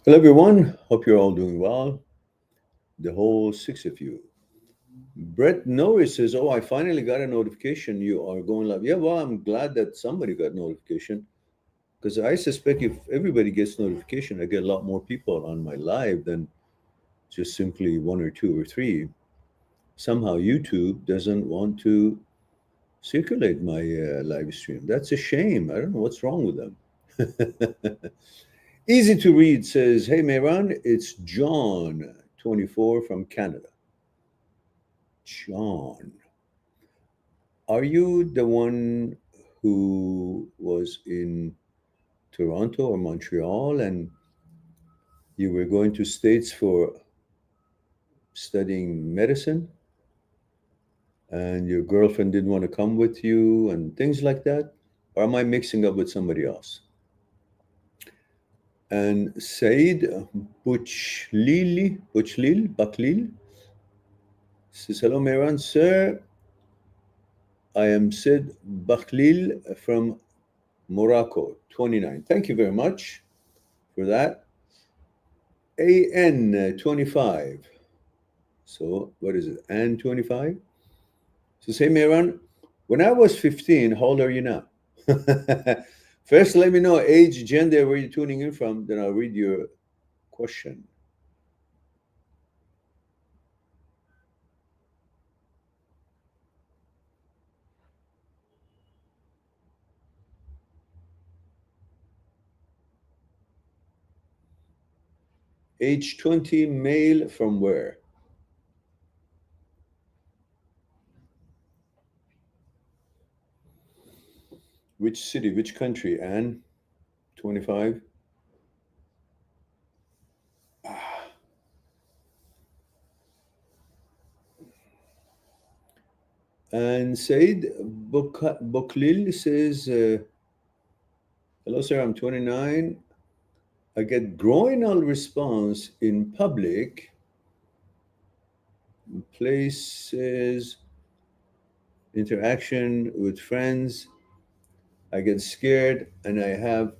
Hello, everyone. Hope you're all doing well. The whole six of you. Brett Norris says, "Oh, I finally got a notification. You are going live." Yeah, well, I'm glad that somebody got notification because I suspect if everybody gets notification, I get a lot more people on my live than just simply one or two or three. Somehow, YouTube doesn't want to circulate my live stream. That's a shame. I don't know what's wrong with them. Easy to read says, "Hey, Mehran, it's John, 24 from Canada." John, are you the one who was in Toronto or Montreal and you were going to States for studying medicine and your girlfriend didn't want to come with you and things like that? Or am I mixing up with somebody else? And Said Buchlil says, "Hello, Mehran, sir. I am Sid Bakhlil from Morocco, 29." Thank you very much for that. AN 25. So, what is it? AN 25? So, say, Mehran, when I was 15, how old are you now? First, let me know age, gender, where you're tuning in from, then I'll read your question. Age 20, male from where? Which city, which country? Anne, 25. And Said Boklil says, "Hello, sir, I'm 29. I get groinal response in public places, interaction with friends. I get scared and I have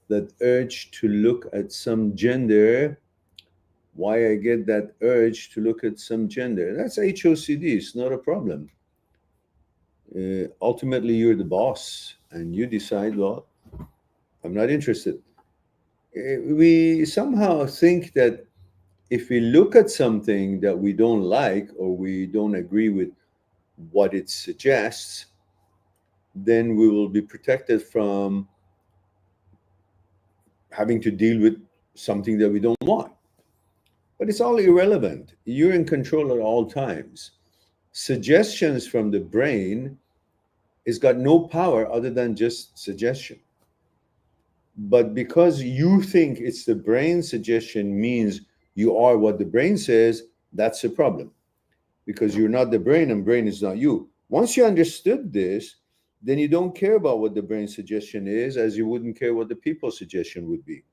that urge to look at some gender. Why I get that urge to look at some gender? That's HOCD. It's not a problem. Ultimately, you're the boss and you decide, well, I'm not interested." We somehow think that if we look at something that we don't like or we don't agree with what it suggests, then we will be protected from having to deal with something that we don't want. But it's all irrelevant. You're in control at all times. Suggestions from the brain has got no power other than just suggestion. But because you think it's the brain suggestion means you are what the brain says, that's a problem because you're not the brain and brain is not you. Once you understood this, then you don't care about what the brain suggestion is as you wouldn't care what the people suggestion would be.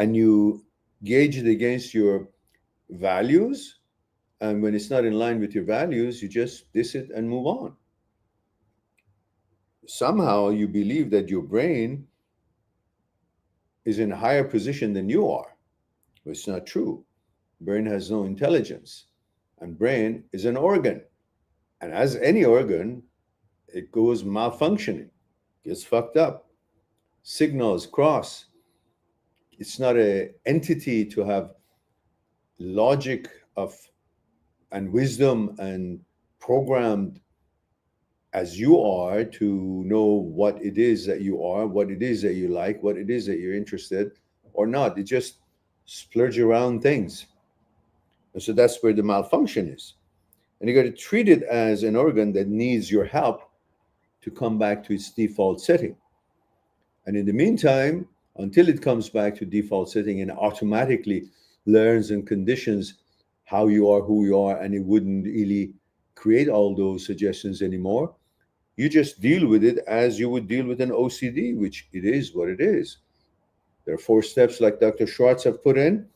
And you gauge it against your values. And when it's not in line with your values, you just diss it and move on. Somehow you believe that your brain is in a higher position than you are. But it's not true. Brain has no intelligence. And brain is an organ. And as any organ, it goes malfunctioning, gets fucked up, signals cross. It's not a entity to have logic of and wisdom and programmed as you are to know what it is that you are, what it is that you like, what it is that you're interested or not. It just splurge around things. And so that's where the malfunction is. And you got to treat it as an organ that needs your help to come back to its default setting. And in the meantime, until it comes back to default setting and automatically learns and conditions how you are, who you are, and it wouldn't really create all those suggestions anymore, you just deal with it as you would deal with an OCD, which it is what it is. There are 4 steps, like Dr. Schwartz have put in,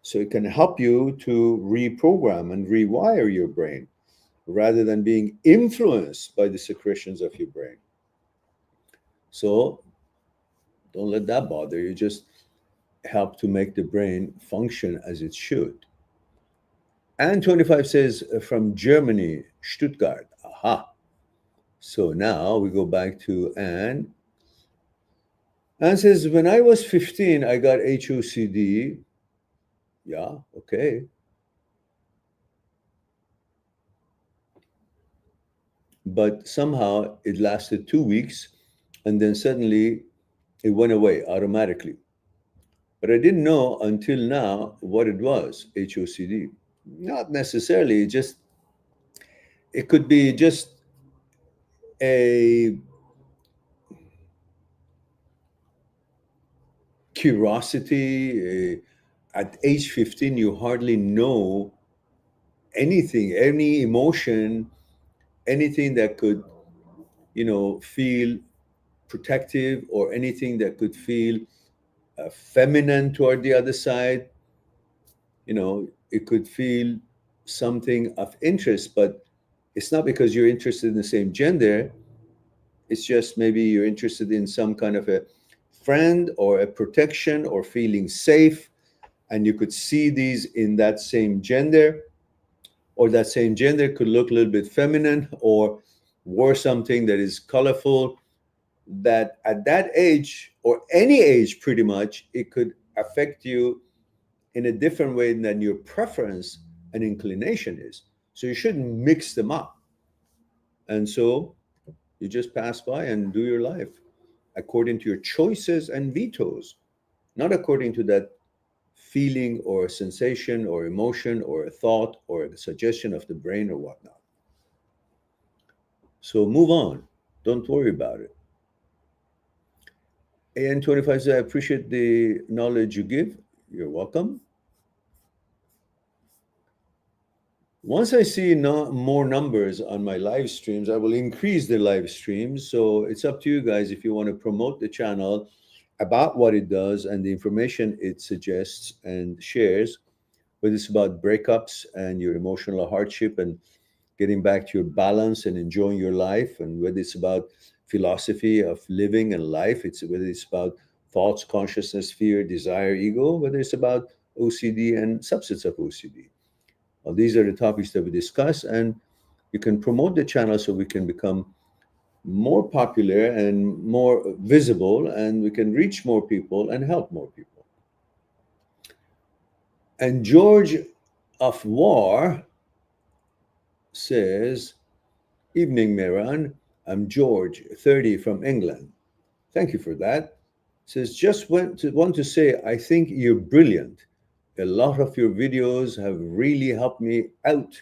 so it can help you to reprogram and rewire your brain rather than being influenced by the secretions of your brain. So don't let that bother you. Just help to make the brain function as it should. And 25 says from Germany, Stuttgart. Aha. So now we go back to Anne. Anne says, when I was 15, I got HOCD. Yeah, okay. But somehow it lasted 2 weeks, and then suddenly it went away automatically. But I didn't know until now what it was, HOCD. Not necessarily, just it could be just a curiosity. At age 15, you hardly know anything, any emotion, anything that could, feel protective, or anything that could feel feminine toward the other side. It could feel something of interest, but it's not because you're interested in the same gender. It's just maybe you're interested in some kind of a friend or a protection or feeling safe, and you could see these in that same gender, or that same gender could look a little bit feminine or wear something that is colorful, that at that age, or any age pretty much, it could affect you in a different way than your preference and inclination is. So you shouldn't mix them up. And so you just pass by and do your life according to your choices and vetoes, not according to that feeling or sensation or emotion or a thought or a suggestion of the brain or whatnot. So move on. Don't worry about it. AN25 says, I appreciate the knowledge you give. You're welcome. Once I see more numbers on my live streams, I will increase the live streams. So it's up to you guys if you want to promote the channel about what it does and the information it suggests and shares, whether it's about breakups and your emotional hardship and getting back to your balance and enjoying your life, and whether it's about philosophy of living and life, whether it's about thoughts, consciousness, fear, desire, ego, whether it's about OCD and subsets of OCD. Well, these are the topics that we discuss, and you can promote the channel so we can become more popular and more visible, and we can reach more people and help more people. And George of War says, evening, Mehran. I'm George, 30, from England. Thank you for that. Says, just want to say, I think you're brilliant. A lot of your videos have really helped me out.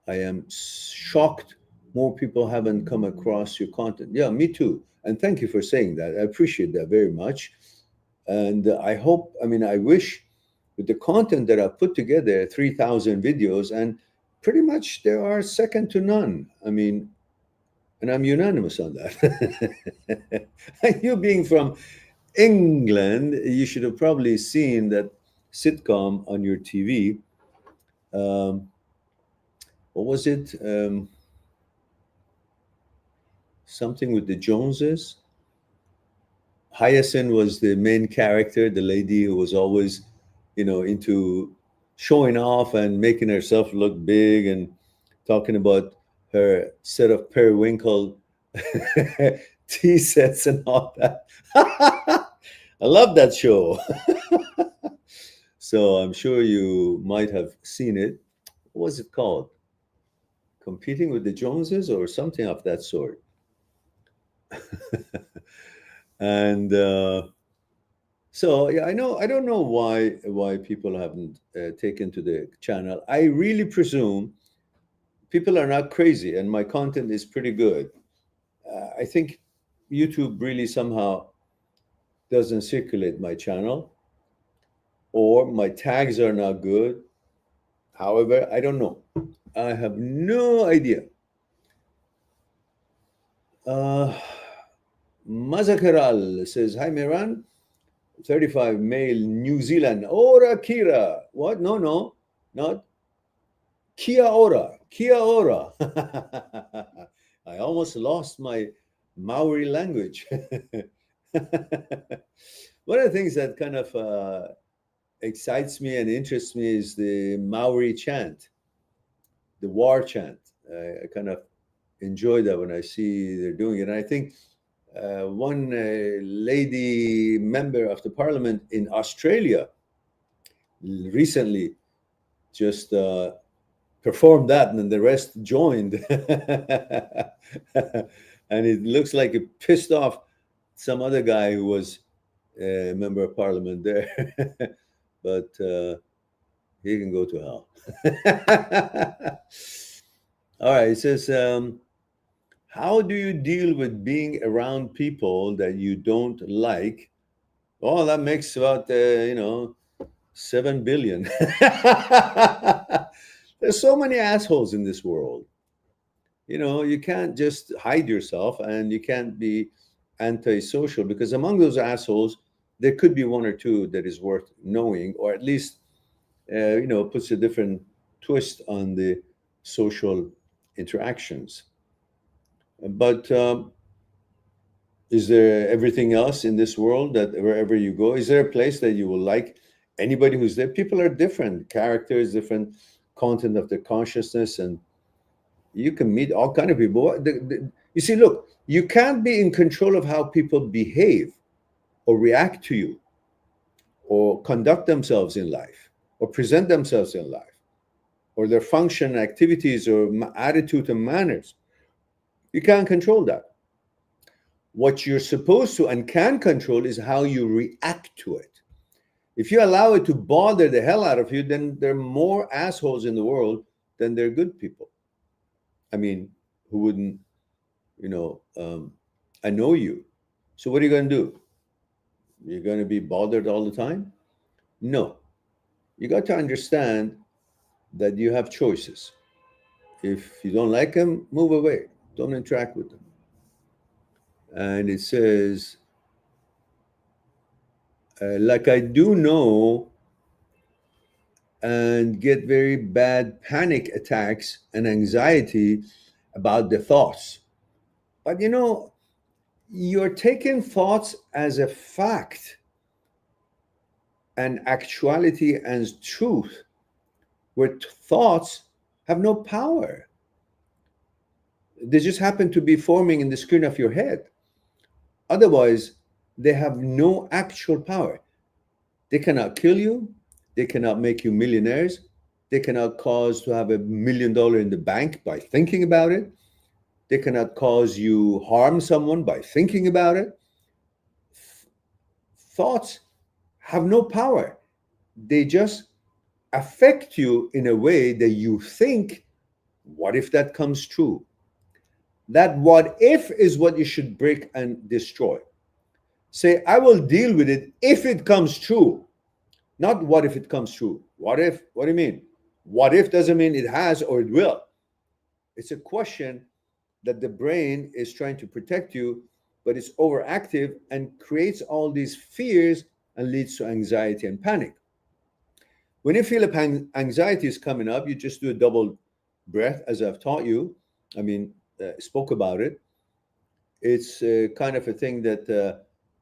I am shocked more people haven't come across your content. Yeah, me too. And thank you for saying that. I appreciate that very much. And I wish with the content that I've put together, 3,000 videos, and pretty much they are second to none. And I'm unanimous on that. You being from England, you should have probably seen that sitcom on your TV. What was it? Something with the Joneses. Hyacinth was the main character, the lady who was always, into showing off and making herself look big and talking about her set of periwinkle tea sets and all that. I love that show. So I'm sure you might have seen it. What was it called? Competing with the Joneses or something of that sort. And so yeah, I don't know why people haven't taken to the channel. I really presume people are not crazy, and my content is pretty good. I think YouTube really somehow doesn't circulate my channel, or my tags are not good. However, I don't know. I have no idea. Mazakaral says, hi, Miran. 35, male, New Zealand. Ora Kira. What? No, not Kia ora. Kia ora. I almost lost my Maori language. One of the things that kind of excites me and interests me is the Maori chant, the war chant. I kind of enjoy that when I see they're doing it. And I think one lady member of the parliament in Australia recently just performed that, and then the rest joined. And it looks like it pissed off some other guy who was a member of parliament there. But he can go to hell. All right, it says, how do you deal with being around people that you don't like? Oh, that makes about, 7 billion. There's so many assholes in this world. You can't just hide yourself, and you can't be antisocial, because among those assholes, there could be one or two that is worth knowing, or at least, puts a different twist on the social interactions. But is there everything else in this world that wherever you go, is there a place that you will like anybody who's there? People are different, characters, different content of their consciousness, and you can meet all kind of people. You see, look, you can't be in control of how people behave or react to you or conduct themselves in life or present themselves in life or their function, activities, or attitude and manners. You can't control that. What you're supposed to and can control is how you react to it. If you allow it to bother the hell out of you, then there are more assholes in the world than there are good people. I mean, who wouldn't, annoy you? So what are you going to do? You're going to be bothered all the time? No. You got to understand that you have choices. If you don't like them, move away. Don't interact with them. And it says, like I do know and get very bad panic attacks and anxiety about the thoughts. But you're taking thoughts as a fact and actuality and truth, where thoughts have no power. They just happen to be forming in the screen of your head. Otherwise, they have no actual power. They cannot kill you. They cannot make you millionaires. They cannot cause to have $1 million in the bank by thinking about it. They cannot cause you harm someone by thinking about it. Thoughts have no power. They just affect you in a way that you think, what if that comes true? That what if is what you should break and destroy. Say, I will deal with it if it comes true. Not what if it comes true. What if? What do you mean? What if doesn't mean it has or it will. It's a question that the brain is trying to protect you, but it's overactive and creates all these fears and leads to anxiety and panic. When you feel anxiety is coming up, you just do a double breath, as I've taught you. Spoke about it. It's kind of a thing that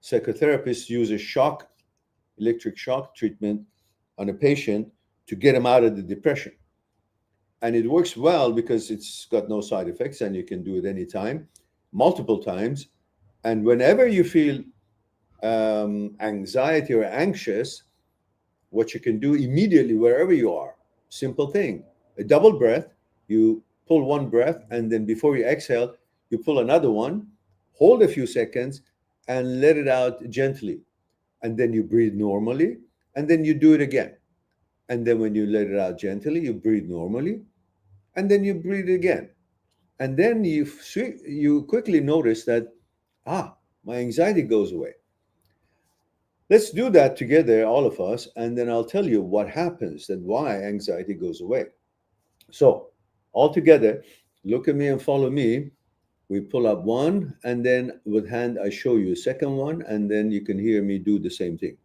psychotherapists use a electric shock treatment on a patient to get them out of the depression. And it works well because it's got no side effects and you can do it anytime, multiple times. And whenever you feel anxiety or anxious, what you can do immediately, wherever you are, simple thing, a double breath. You pull one breath, and then before you exhale, you pull another one, hold a few seconds, and let it out gently. And then you breathe normally, and then you do it again. And then when you let it out gently, you breathe normally, and then you breathe again. And then you quickly notice that, my anxiety goes away. Let's do that together, all of us, and then I'll tell you what happens and why anxiety goes away. So, all together, look at me and follow me. We pull up one, and then with hand, I show you a second one, and then you can hear me do the same thing.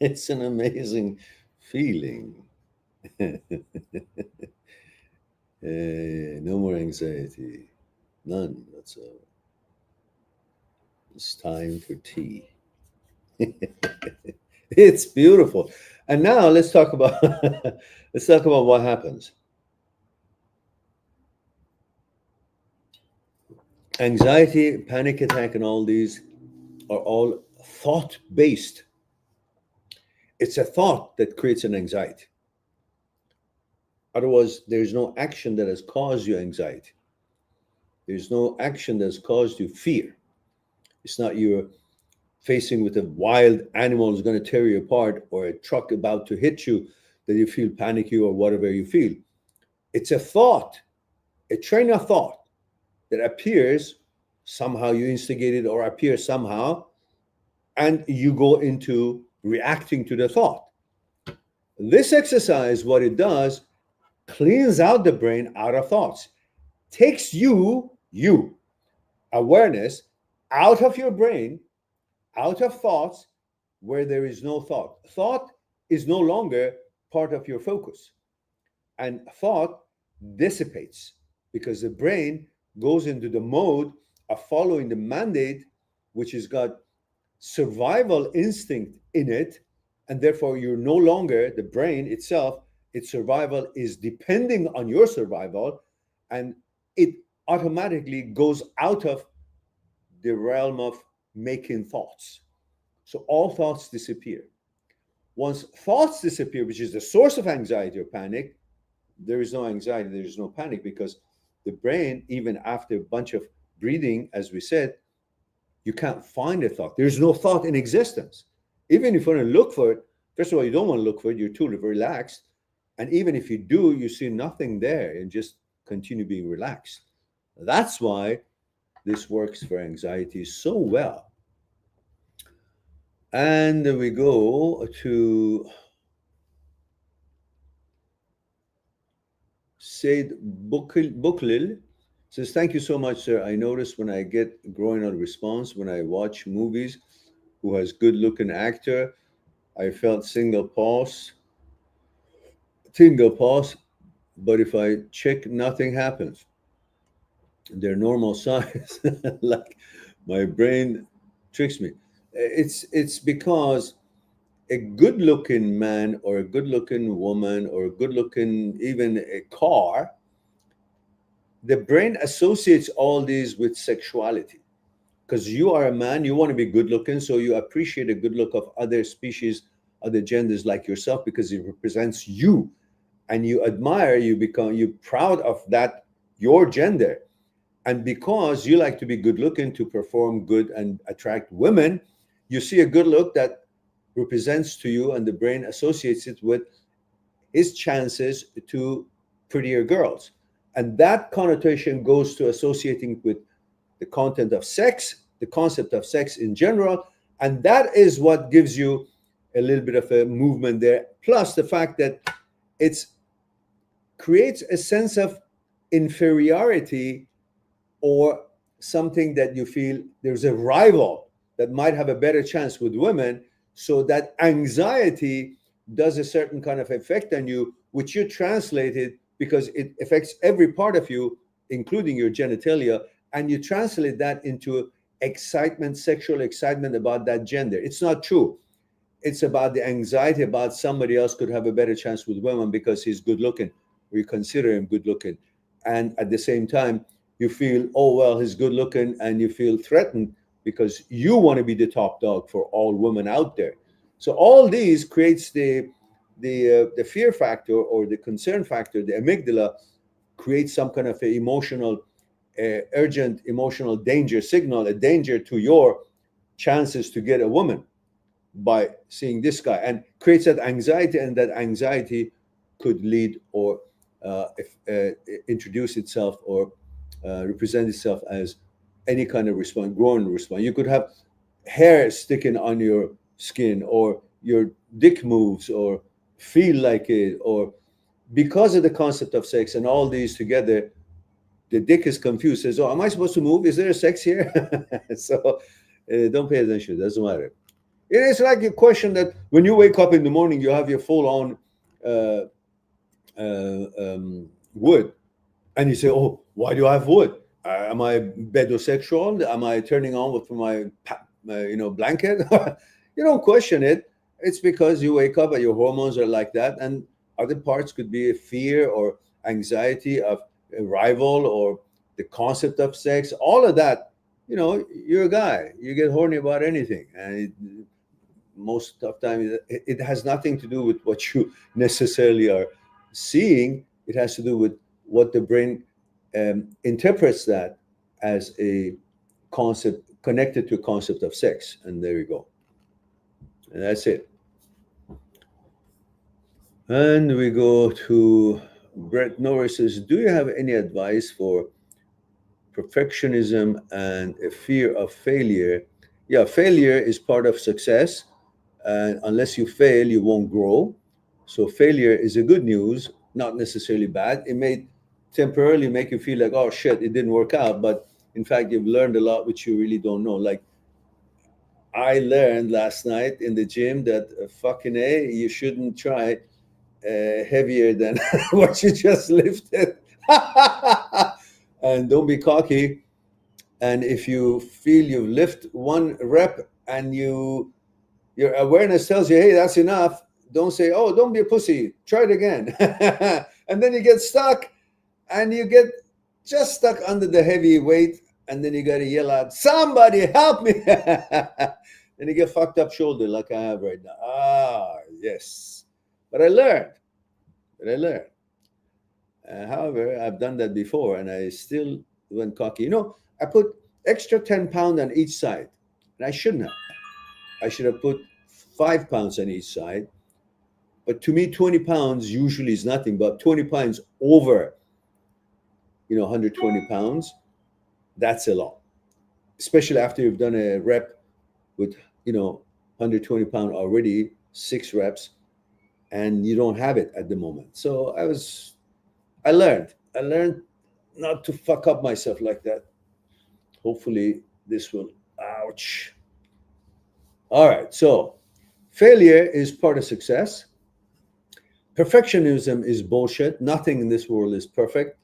It's an amazing feeling. No more anxiety. None whatsoever. It's time for tea. It's beautiful. And now let's talk about let's talk about what happens. Anxiety, panic attack, and all these are all thought based. It's a thought that creates an anxiety. Otherwise, there's no action that has caused you anxiety. There's no action that's caused you fear. It's not you're facing with a wild animal who's going to tear you apart or a truck about to hit you that you feel panicky or whatever you feel. It's a thought, a train of thought that appears somehow, you instigate it or appears somehow, and you go into reacting to the thought. This exercise, what it does, cleans out the brain out of thoughts, takes you, awareness, out of your brain, out of thoughts where there is no thought. Thought is no longer part of your focus. And thought dissipates because the brain goes into the mode of following the mandate, which has got survival instinct in it. And therefore, you're no longer, the brain itself, its survival is depending on your survival. And it automatically goes out of the realm of making thoughts. So all thoughts disappear. Once thoughts disappear, which is the source of anxiety or panic, there is no anxiety, there is no panic, because the brain, even after a bunch of breathing, as we said, you can't find a thought. There's no thought in existence. Even if you want to look for it, first of all, you don't want to look for it, you're too relaxed. And even if you do, you see nothing there and just continue being relaxed. That's why this works for anxiety so well. And we go to Said Buklil. Says, thank you so much, sir. I notice when I get growing on response, when I watch movies who has good looking actor, I felt single pause, but if I check, nothing happens. They're normal size. Like my brain tricks me. It's because a good-looking man or a good-looking woman or a good-looking even a car, the brain associates all these with sexuality. Because you are a man, you want to be good-looking, so you appreciate the good look of other species, other genders like yourself, because it represents you, and you admire, you're proud of that, your gender. And because you like to be good looking to perform good and attract women, you see a good look that represents to you, and the brain associates it with his chances to prettier girls. And that connotation goes to associating with the content of sex, the concept of sex in general. And that is what gives you a little bit of a movement there. Plus the fact that it creates a sense of inferiority, or something that you feel there's a rival that might have a better chance with women. So that anxiety does a certain kind of effect on you, which you translated because it affects every part of you, including your genitalia, and you translate that into excitement, sexual excitement about that gender. It's not true. It's about the anxiety about somebody else could have a better chance with women because he's good looking, or you consider him good looking. And at the same time, you feel, oh, well, he's good looking, and you feel threatened because you want to be the top dog for all women out there. So all these creates the fear factor or the concern factor. The amygdala creates some kind of a emotional, urgent emotional danger signal, a danger to your chances to get a woman by seeing this guy, and creates that anxiety, and that anxiety could lead or introduce itself or represent itself as any kind of response, growing response. You could have hair sticking on your skin, or your dick moves, or feel like it, or because of the concept of sex and all these together, the dick is confused, says, oh, am I supposed to move? Is there a sex here? So don't pay attention, it doesn't matter. It is like a question that when you wake up in the morning, you have your full on uh, wood, and you say, "Oh, why do I have wood? Am I bedosexual? Am I turning on with my blanket?" You don't question it. It's because you wake up and your hormones are like that, and other parts could be a fear or anxiety of a rival or the concept of sex. All of that, you're a guy. You get horny about anything, and most of the time it has nothing to do with what you necessarily are seeing. It has to do with what the brain interprets that as a concept connected to a concept of sex, and there you go, and that's it. And we go to Brett Norris says, do you have any advice for perfectionism and a fear of failure? Yeah, failure is part of success, and unless you fail, you won't grow. So failure is a good news, not necessarily bad. It may temporarily make you feel like, oh shit, it didn't work out, but in fact, you've learned a lot which you really don't know. Like I learned last night in the gym that fucking you shouldn't try heavier than what you just lifted. And don't be cocky. And if you feel you've lifted one rep and your awareness tells you, hey, that's enough, don't say, oh, don't be a pussy, try it again. And then you get stuck, and you get just stuck under the heavy weight, and then you got to yell out, somebody help me. And you get fucked up shoulder like I have right now. Ah, yes. But I learned. However, I've done that before, and I still went cocky. I put extra 10 pounds on each side, and I shouldn't have. I should have put 5 pounds on each side. But to me, 20 pounds usually is nothing, but 20 pounds over, 120 pounds, that's a lot. Especially after you've done a rep with, 120 pounds already, 6 reps, and you don't have it at the moment. So I learned not to fuck up myself like that. Hopefully this will, ouch. All right, so failure is part of success. Perfectionism is bullshit. Nothing in this world is perfect.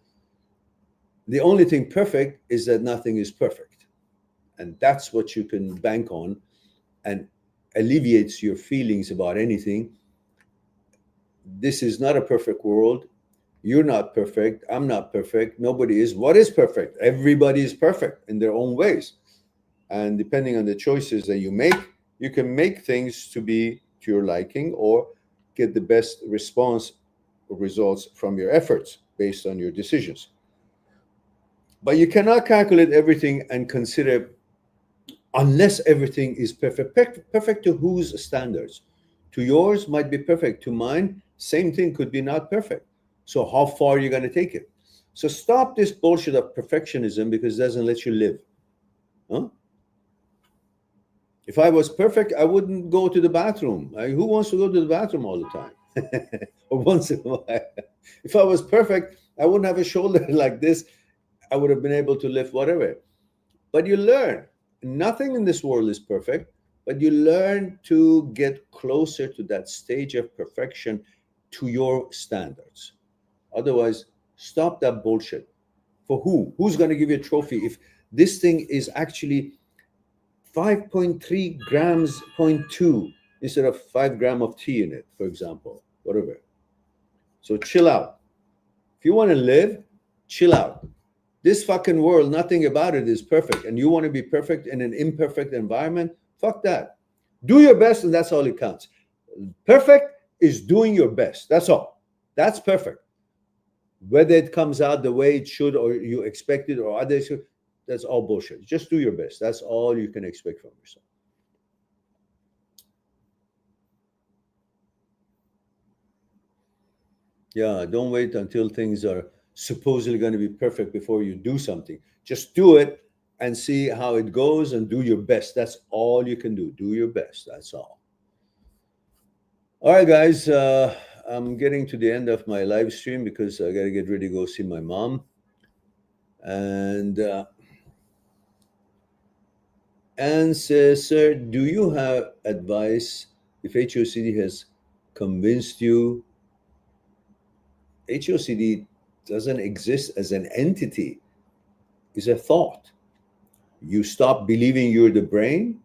The only thing perfect is that nothing is perfect. And that's what you can bank on, and alleviates your feelings about anything. This is not a perfect world. You're not perfect. I'm not perfect. Nobody is. What is perfect? Everybody is perfect in their own ways. And depending on the choices that you make, you can make things to be to your liking or get the best response or results from your efforts based on your decisions. But you cannot calculate everything and consider, unless everything is perfect. Perfect to whose standards? To yours might be perfect. To mine, same thing could be not perfect. So how far are you going to take it? So stop this bullshit of perfectionism, because it doesn't let you live. Huh? If I was perfect, I wouldn't go to the bathroom. Who wants to go to the bathroom all the time? Or once in a while. If I was perfect, I wouldn't have a shoulder like this. I would have been able to lift whatever. But you learn. Nothing in this world is perfect, but you learn to get closer to that stage of perfection to your standards. Otherwise, stop that bullshit. For who? Who's going to give you a trophy if this thing is actually 5.3 grams, 0.2, instead of 5 grams of tea in it, for example, whatever. So chill out. If you want to live, chill out. This fucking world, nothing about it is perfect. And you want to be perfect in an imperfect environment? Fuck that. Do your best, and that's all it counts. Perfect is doing your best. That's all. That's perfect. Whether it comes out the way it should, or you expect it, or others should, that's all bullshit. Just do your best. That's all you can expect from yourself. Yeah, don't wait until things are supposedly going to be perfect before you do something. Just do it and see how it goes, and do your best. That's all you can do. Do your best. That's all. All right, guys. I'm getting to the end of my live stream because I got to get ready to go see my mom. And and says, sir, do you have advice if HOCD has convinced you? HOCD doesn't exist as an entity, it's a thought. You stop believing you're the brain,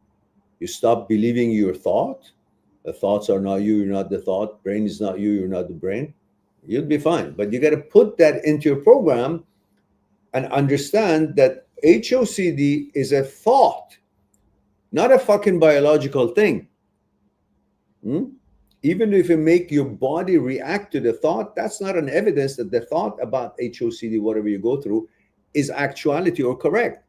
you stop believing your thought. The thoughts are not you, you're not the thought. Brain is not you, you're not the brain. You'll be fine. But you got to put that into your program and understand that HOCD is a thought, not a fucking biological thing. Even if you make your body react to the thought, that's not an evidence that the thought about HOCD, whatever you go through, is actuality or correct.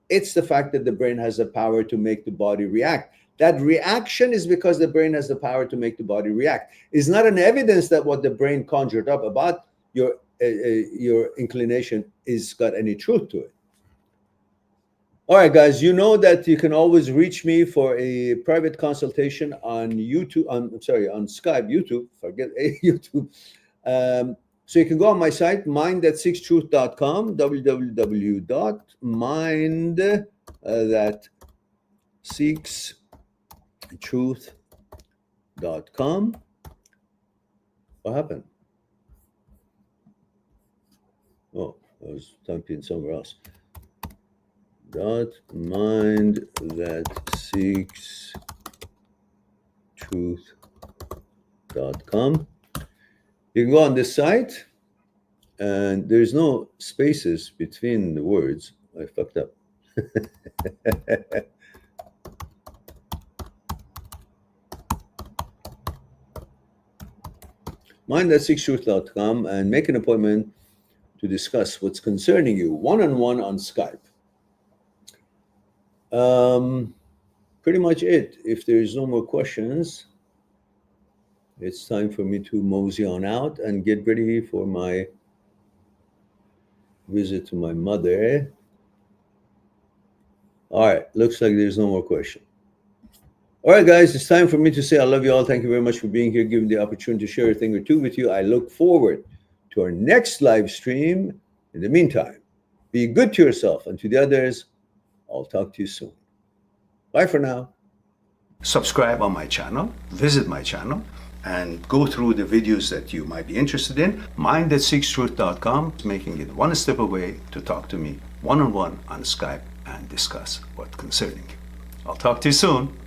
It's the fact that the brain has the power to make the body react. That reaction is because the brain has the power to make the body react. It's not an evidence that what the brain conjured up about your inclination is got any truth to it. All right, guys, you know that you can always reach me for a private consultation on YouTube, on Skype, YouTube, forget YouTube. So you can go on my site, mindthat6truth.com, www.mindthat6truth.com. What happened? Oh, I was typing somewhere else. mindthat6truth.com. You can go on this site, and there's no spaces between the words. I fucked up. mindthat6truth.com and make an appointment to discuss what's concerning you one-on-one on Skype. Pretty much it. If there's no more questions, it's time for me to mosey on out and get ready for my visit to my mother. All right, looks like there's no more question. All right, guys, it's time for me to say I love you all. Thank you very much for being here, giving the opportunity to share a thing or two with you. I look forward to our next live stream. In the meantime, be good to yourself and to the others. I'll talk to you soon. Bye for now. Subscribe on my channel, visit my channel, and go through the videos that you might be interested in. mindthat6truth.com is making it one step away to talk to me one-on-one on Skype and discuss what's concerning you. I'll talk to you soon.